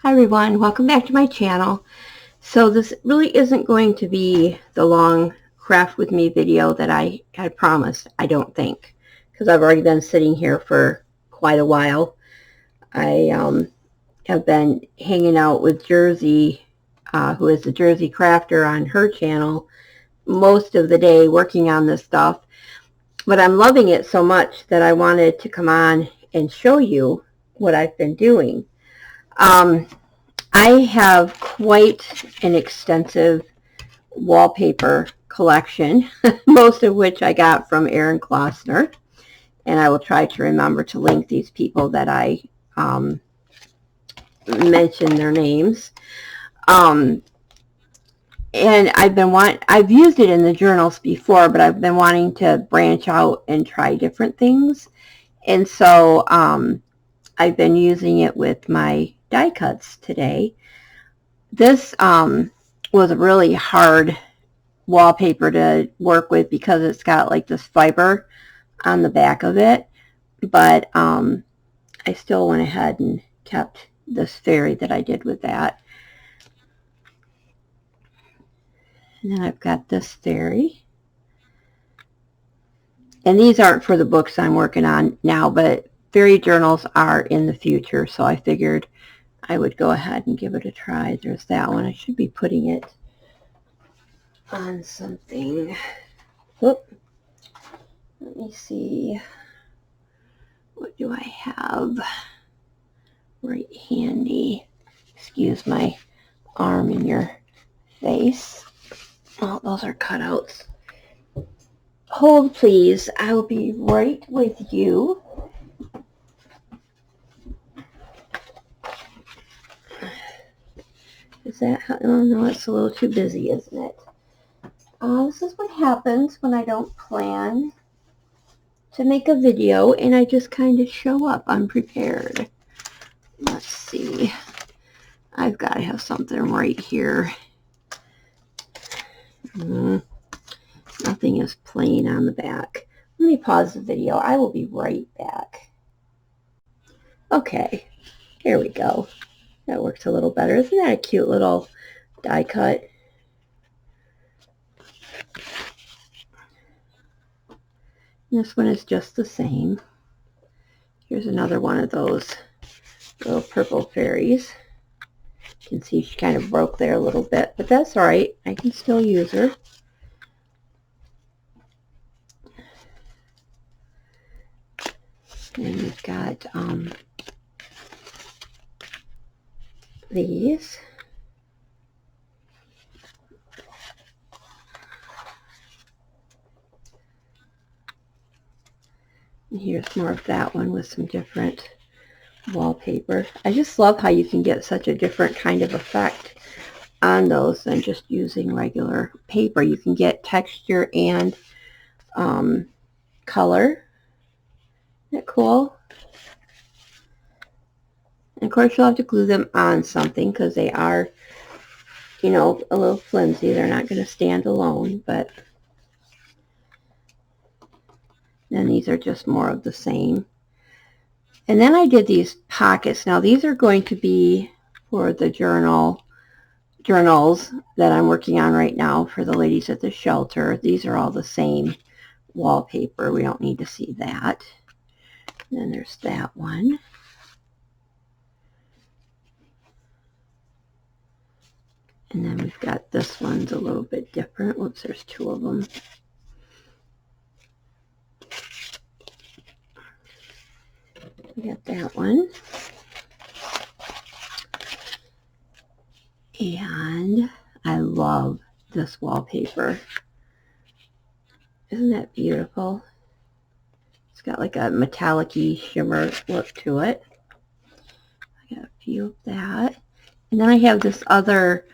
Hi everyone, welcome back to my channel. So this really isn't going to be the long craft with me video that I had promised, I don't think, because I've already been sitting here for quite a while. I have been hanging out with Jersey, who is the Jersey Crafter on her channel, most of the day working on this stuff. But I'm loving it so much that I wanted to come on and show you what I've been doing. I have quite an extensive wallpaper collection, most of which I got from Aaron Klossner, and I will try to remember to link these people that I mention their names. And I've used it in the journals before, but I've been wanting to branch out and try different things, and so I've been using it with my die cuts today. This was a really hard wallpaper to work with because it's got like this fiber on the back of it, but I still went ahead and kept this fairy that I did with that. And then I've got this fairy. And these aren't for the books I'm working on now, but fairy journals are in the future, so I figured I would go ahead and give it a try. There's that one. I should be putting it on something. Whoop. Let me see. What do I have right handy? Excuse my arm in your face. Oh, those are cutouts. Hold, please. I will be right with you. Is that how? Oh, no, it's a little too busy, isn't it? This is what happens when I don't plan to make a video and I just kind of show up unprepared. Let's see. I've got to have something right here. Nothing is plain on the back. Let me pause the video. I will be right back. Okay, here we go. That works a little better. Isn't that a cute little die cut? This one is just the same. Here's another one of those little purple fairies. You can see she kind of broke there a little bit, but that's all right. I can still use her. And we've got these. And here's more of that one with some different wallpaper. I just love how you can get such a different kind of effect on those than just using regular paper. You can get texture and color. Isn't that cool? And of course you'll have to glue them on something because they are, you know, a little flimsy. They're not going to stand alone, but then these are just more of the same. And then I did these pockets. Now these are going to be for the journals that I'm working on right now for the ladies at the shelter. These are all the same wallpaper. We don't need to see that. And then there's that one. And then we've got this one's a little bit different. Whoops, there's two of them. We got that one. And I love this wallpaper. Isn't that beautiful? It's got like a metallic-y shimmer look to it. I got a few of that. And then I have this other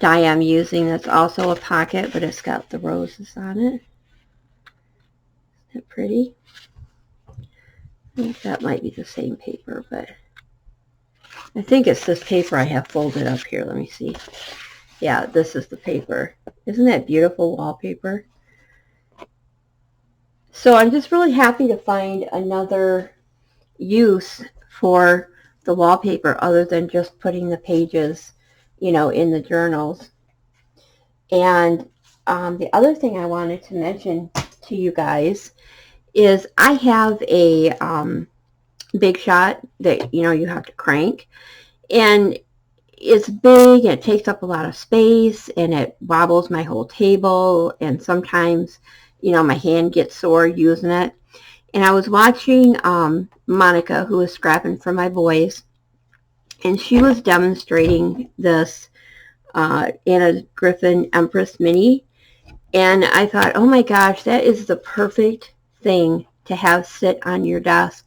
die I'm using that's also a pocket, but it's got the roses on it. Isn't that pretty? I think that might be the same paper, but I think it's this paper I have folded up here. Let me see. Yeah, this is the paper. Isn't that beautiful wallpaper? So I'm just really happy to find another use for the wallpaper other than just putting the pages, you know, in the journals. And the other thing I wanted to mention to you guys is I have a Big Shot that, you know, you have to crank. And it's big and it takes up a lot of space and it wobbles my whole table. And sometimes, you know, my hand gets sore using it. And I was watching Monica, who was scrapping for my boys, and she was demonstrating this Anna Griffin Empress Mini. And I thought, oh my gosh, that is the perfect thing to have sit on your desk.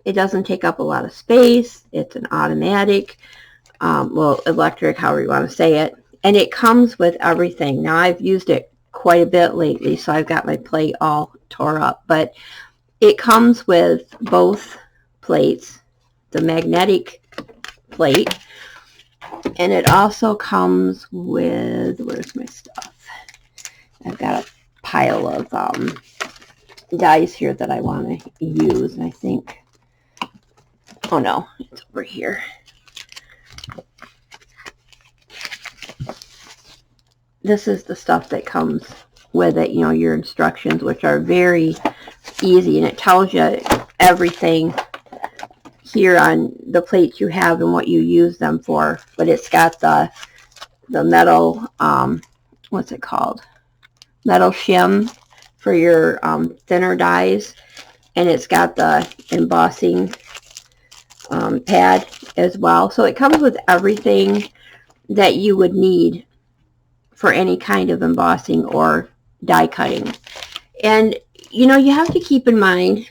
It doesn't take up a lot of space. It's an automatic, well, electric, however you want to say it. And it comes with everything. Now, I've used it quite a bit lately, so I've got my plate all tore up. But it comes with both plates, the magnetic plate, and it also comes with, where's my stuff? I've got a pile of dies here that I want to use, I think. Oh no, it's over here. This is the stuff that comes with it, you know, your instructions, which are very easy, and it tells you everything here on the plates you have and what you use them for. But it's got the metal, what's it called? Metal shim for your thinner dies, and it's got the embossing pad as well. So it comes with everything that you would need for any kind of embossing or die cutting. And you know, you have to keep in mind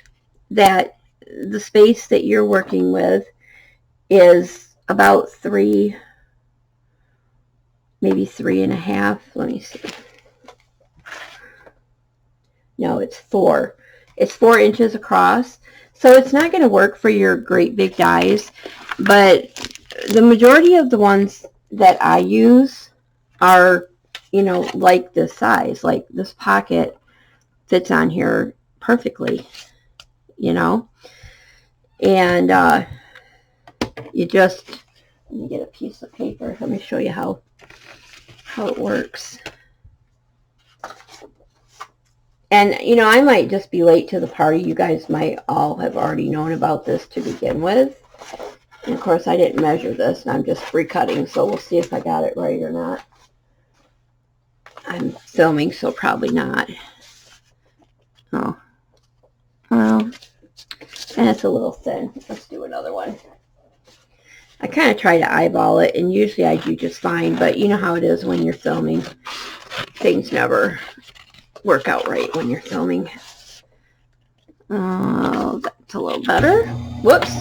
that the space that you're working with is about 3, maybe 3.5. Let me see. No, it's 4. It's 4 inches across. So it's not going to work for your great big dies, but the majority of the ones that I use are, you know, like this size. Like this pocket fits on here perfectly, you know. And you just, let me get a piece of paper. Let me show you how it works. And, you know, I might just be late to the party. You guys might all have already known about this to begin with. And, of course, I didn't measure this, and I'm just recutting, so we'll see if I got it right or not. I'm filming, so probably not. Oh. Well, and it's a little thin. Let's do another one. I kind of try to eyeball it, and usually I do just fine, but you know how it is when you're filming. Things never work out right when you're filming. Oh, that's a little better. Whoops.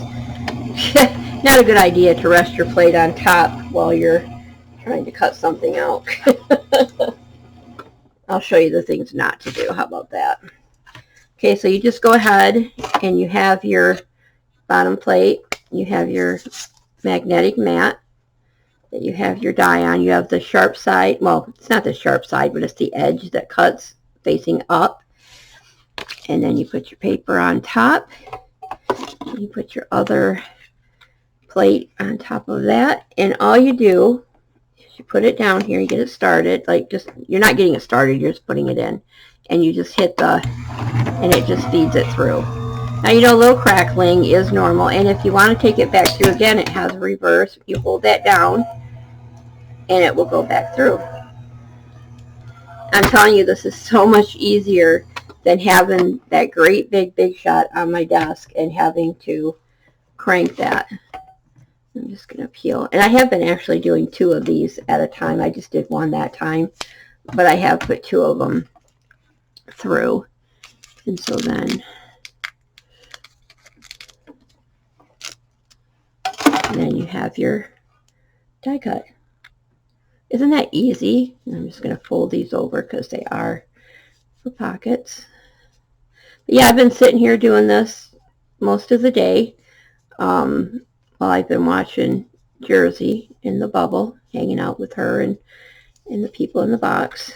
Not a good idea to rest your plate on top while you're trying to cut something out. I'll show you the things not to do. How about that? Okay, so you just go ahead and you have your bottom plate. You have your magnetic mat that you have your die on. You have the sharp side. Well, it's not the sharp side, but it's the edge that cuts facing up. And then you put your paper on top. You put your other plate on top of that. And all you do is you put it down here. You get it started. Like, just, you're not getting it started. You're just putting it in. And you just hit the, and it just feeds it through. Now, you know, a little crackling is normal. And if you want to take it back through again, it has a reverse. You hold that down, and it will go back through. I'm telling you, this is so much easier than having that great big shot on my desk and having to crank that. I'm just going to peel. And I have been actually doing 2 of these at a time. I just did 1 that time. But I have put 2 of them through. And so then, you have your die cut. Isn't that easy? And I'm just going to fold these over because they are for pockets. But yeah, I've been sitting here doing this most of the day while I've been watching Jersey in the bubble, hanging out with her and the people in the box.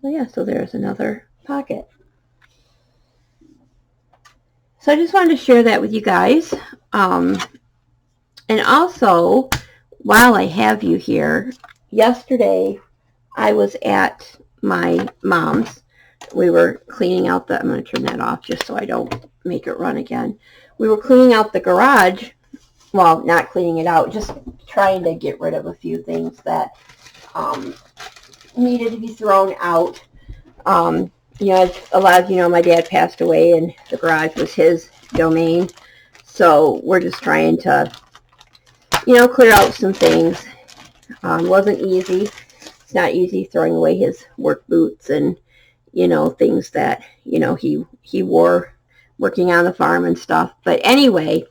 So yeah, so there's another pocket. So I just wanted to share that with you guys. And also, while I have you here, yesterday I was at my mom's. We were cleaning out the, I'm going to turn that off just so I don't make it run again. We were cleaning out the garage. Well, not cleaning it out, just trying to get rid of a few things that needed to be thrown out. As a lot of you know, my dad passed away and the garage was his domain. So we're just trying to, clear out some things. Wasn't easy. It's not easy throwing away his work boots and, things that, he wore working on the farm and stuff. But anyway,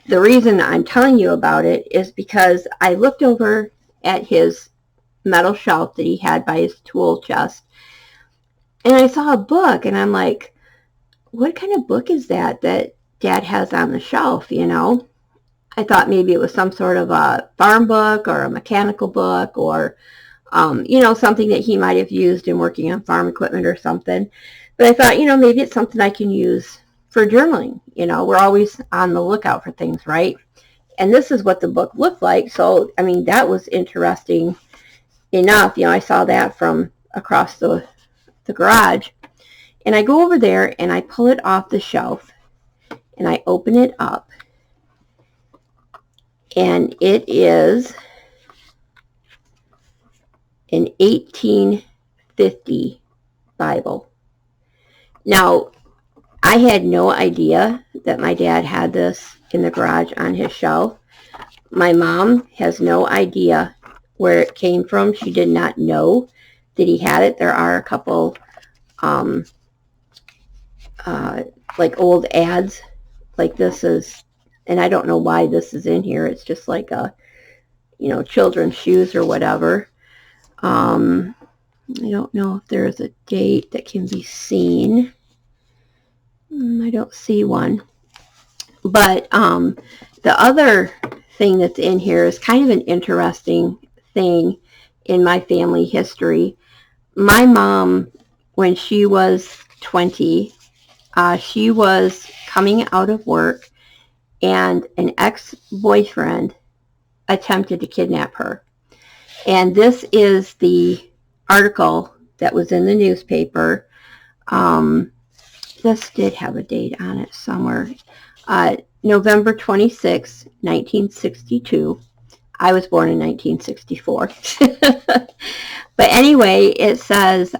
the reason I'm telling you about it is because I looked over at his metal shelf that he had by his tool chest, and I saw a book, and I'm like, what kind of book is that Dad has on the shelf, I thought maybe it was some sort of a farm book or a mechanical book or, something that he might have used in working on farm equipment or something. But I thought, maybe it's something I can use for journaling. We're always on the lookout for things, right? And this is what the book looked like. So, that was interesting enough. I saw that from across the garage. And I go over there and I pull it off the shelf and I open it up. And it is an 1850 Bible. Now, I had no idea that my dad had this in the garage on his shelf. My mom has no idea where it came from. She did not know that he had it. There are a couple like old ads, like this is, and I don't know why this is in here. It's just like a, children's shoes or whatever. I don't know if there is a date that can be seen. I don't see one. But the other thing that's in here is kind of an interesting thing in my family history. My mom, when she was 20, she was coming out of work and an ex-boyfriend attempted to kidnap her. And this is the article that was in the newspaper. This did have a date on it somewhere. November 26, 1962. I was born in 1964. But anyway, it says,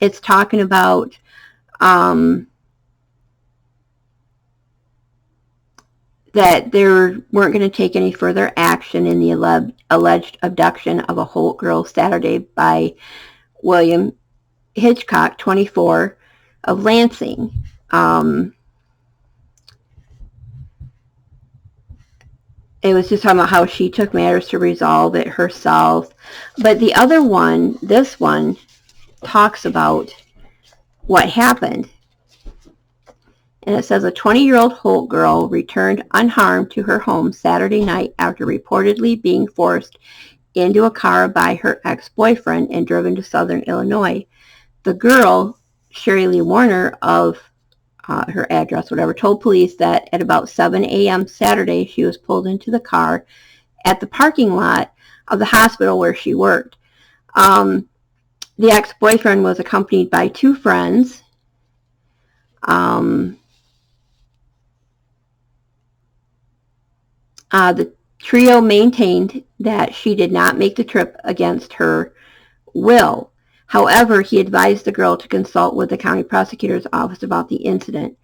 it's talking about that they weren't going to take any further action in the alleged abduction of a Holt girl Saturday by William Hitchcock, 24, of Lansing. It was just talking about how she took matters to resolve it herself. But the other one, this one, talks about what happened. And it says a 20-year-old Holt girl returned unharmed to her home Saturday night after reportedly being forced into a car by her ex-boyfriend and driven to southern Illinois. The girl, Sherry Lee Warner, of her address, whatever, told police that at about 7 a.m. Saturday, she was pulled into the car at the parking lot of the hospital where she worked. The ex-boyfriend was accompanied by two friends. The trio maintained that she did not make the trip against her will. However, he advised the girl to consult with the county prosecutor's office about the incident.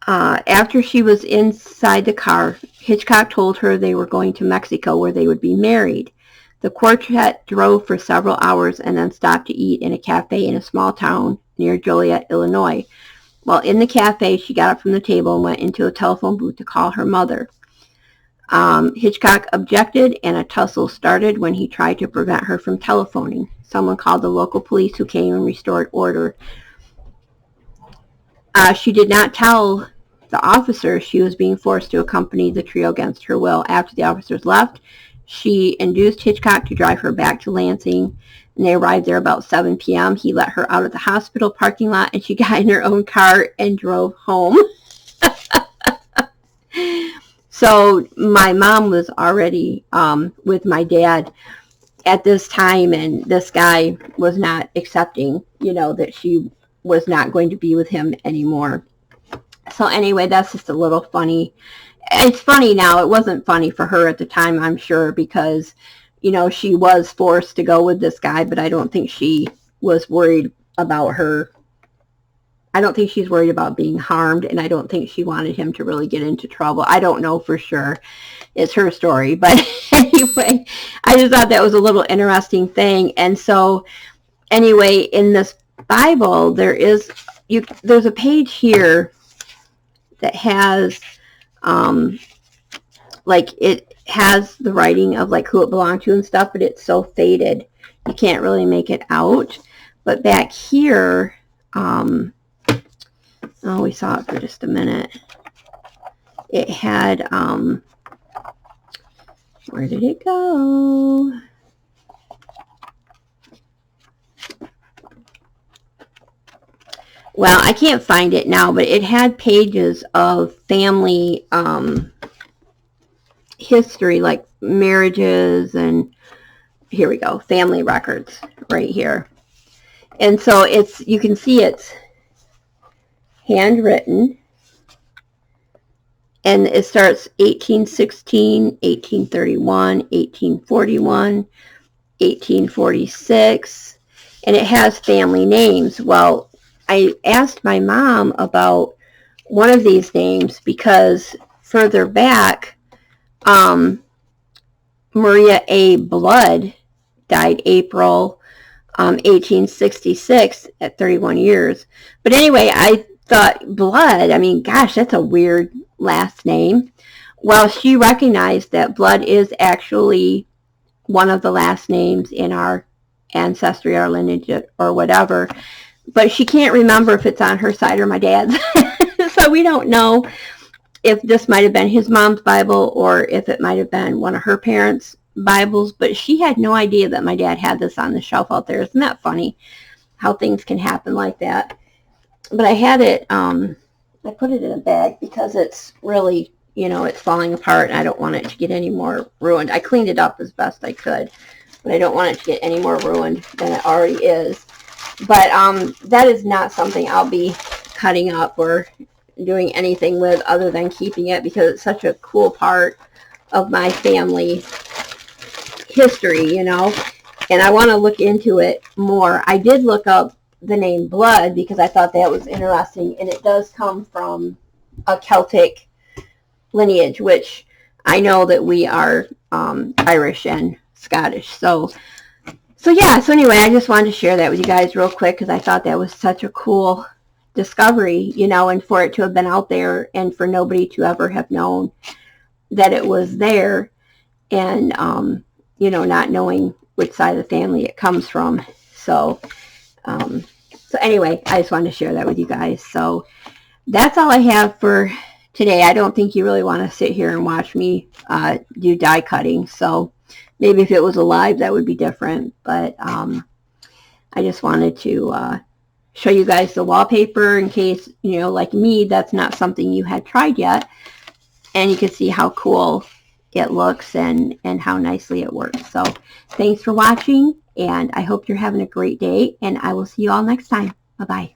After she was inside the car, Hitchcock told her they were going to Mexico where they would be married. The quartet drove for several hours and then stopped to eat in a cafe in a small town near Joliet, Illinois. While in the cafe, she got up from the table and went into a telephone booth to call her mother. Hitchcock objected and a tussle started when he tried to prevent her from telephoning. Someone called the local police who came and restored order. She did not tell the officers she was being forced to accompany the trio against her will. After the officers left, she induced Hitchcock to drive her back to Lansing, and they arrived there about 7 p.m. He let her out of the hospital parking lot, and she got in her own car and drove home. So my mom was already with my dad at this time, and this guy was not accepting, you know, that she was not going to be with him anymore. So anyway, that's just a little funny. It's funny now. It wasn't funny for her at the time, I'm sure, because, you know, she was forced to go with this guy, but I don't think she was worried about her. I don't think she's worried about being harmed, and I don't think she wanted him to really get into trouble. I don't know for sure. It's her story. But anyway, I just thought that was a little interesting thing. And so anyway, in this Bible, there's a page here that has like, it has the writing of like who it belonged to and stuff, but it's so faded you can't really make it out. But back here, oh, we saw it for just a minute. It had where did it go? Well, I can't find it now, but it had pages of family history, like marriages, and here we go, family records right here. And so it's, you can see it's handwritten, and it starts 1816, 1831, 1841, 1846, and it has family names. Well, I asked my mom about one of these names because further back, Maria A. Blood died April 1866 at 31 years. But anyway, I thought, Blood, I mean, gosh, that's a weird last name. Well, she recognized that Blood is actually one of the last names in our ancestry, our lineage, or whatever. But she can't remember if it's on her side or my dad's. So we don't know if this might have been his mom's Bible or if it might have been one of her parents' Bibles. But she had no idea that my dad had this on the shelf out there. Isn't that funny how things can happen like that? But I had it, I put it in a bag because it's really, you know, it's falling apart and I don't want it to get any more ruined. I cleaned it up as best I could, but I don't want it to get any more ruined than it already is. But that is not something I'll be cutting up or doing anything with other than keeping it because it's such a cool part of my family history, you know, and I want to look into it more. I did look up the name Blood because I thought that was interesting, and it does come from a Celtic lineage, which I know that we are Irish and Scottish. So yeah, so anyway, I just wanted to share that with you guys real quick because I thought that was such a cool discovery, you know, and for it to have been out there and for nobody to ever have known that it was there, and, you know, not knowing which side of the family it comes from. So anyway, I just wanted to share that with you guys. So that's all I have for today. I don't think you really want to sit here and watch me do die cutting. So maybe if it was alive, that would be different. But I just wanted to show you guys the wallpaper in case, you know, like me, that's not something you had tried yet. And you can see how cool it looks and how nicely it works. So thanks for watching, and I hope you're having a great day, and I will see you all next time. Bye-bye.